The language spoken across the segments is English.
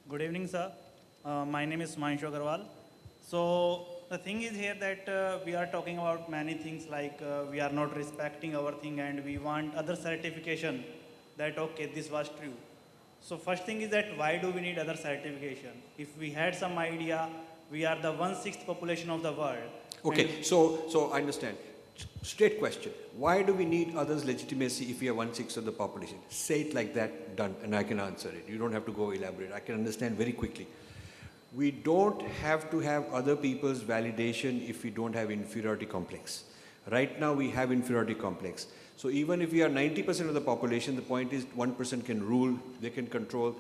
Good evening, sir. My name is Manshu Agarwal. So the thing is here that we are talking about many things like we are not respecting our thing and we want other certification that okay this was true. So first thing is that why do we need other certification? If we had some idea, we are the 1/6 population of the world. Okay, so I understand. Straight question. Why do we need others' legitimacy if we are 1/6 of the population? Say it like that, done, and I can answer it. You don't have to go elaborate. I can understand very quickly. We don't have to have other people's validation if we don't have inferiority complex. Right now we have inferiority complex. So even if we are 90% of the population, the point is 1% can rule, they can control.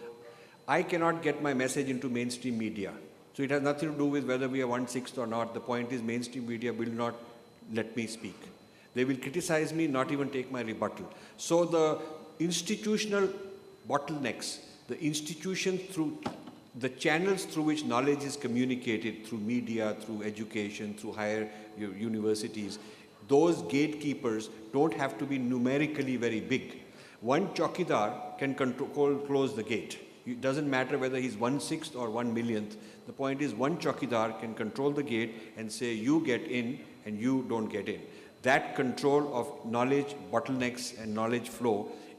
I cannot get my message into mainstream media. So it has nothing to do with whether we are 1/6 or not. The point is mainstream media will not let me speak. They will criticize me, not even take my rebuttal. So the institutional bottlenecks, the institution through the channels through which knowledge is communicated through media, through education, through higher universities, those gatekeepers don't have to be numerically very big. One chowkidar can close the gate. It doesn't matter whether he's 1/6 or 1 millionth. The point is one chowkidar can control the gate and say you get in and you don't get in. That control of knowledge, bottlenecks and knowledge flow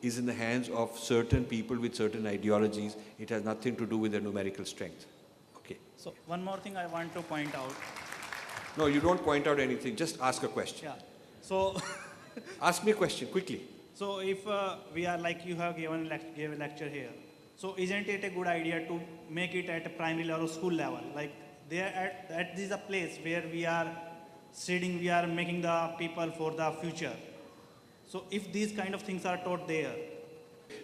is in the hands of certain people with certain ideologies. It has nothing to do with their numerical strength. Okay. So one more thing I want to point out. No, you don't point out anything. Just ask a question. Yeah. So Ask me a question quickly. so if we are like you have gave a lecture here, so isn't it a good idea to make it at a primary level or school level? Like there at this is a place where we are studying, we are making the people for the future. So if these kind of things are taught there.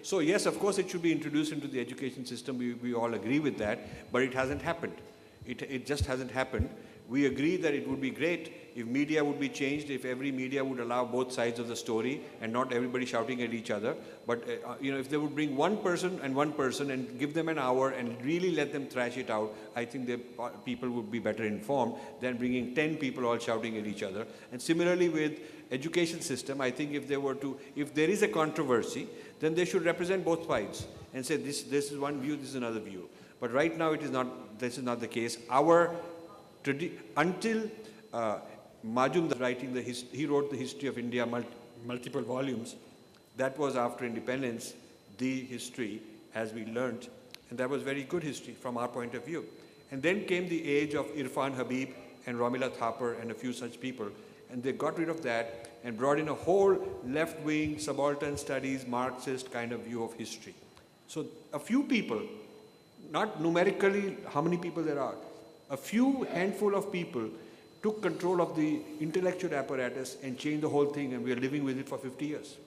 So yes, of course it should be introduced into the education system. We all agree with that, but it hasn't happened. It just hasn't happened. We agree that it would be great if media would be changed, if every media would allow both sides of the story and not everybody shouting at each other. But if they would bring one person and give them an hour and really let them thrash it out, I think people would be better informed than bringing 10 people all shouting at each other. And similarly with education system, I think if there is a controversy, then they should represent both sides and say this is one view, this is another view. But right now this is not the case. Until Majumdar writing he wrote the history of India, multiple volumes. That was after independence, the history as we learnt, and that was very good history from our point of view. And then came the age of Irfan Habib and Romila Thapar and a few such people, and they got rid of that and brought in a whole left-wing, subaltern studies, Marxist kind of view of history. So a few people, not numerically how many people there are, a few handful of people took control of the intellectual apparatus and changed the whole thing, and we are living with it for 50 years.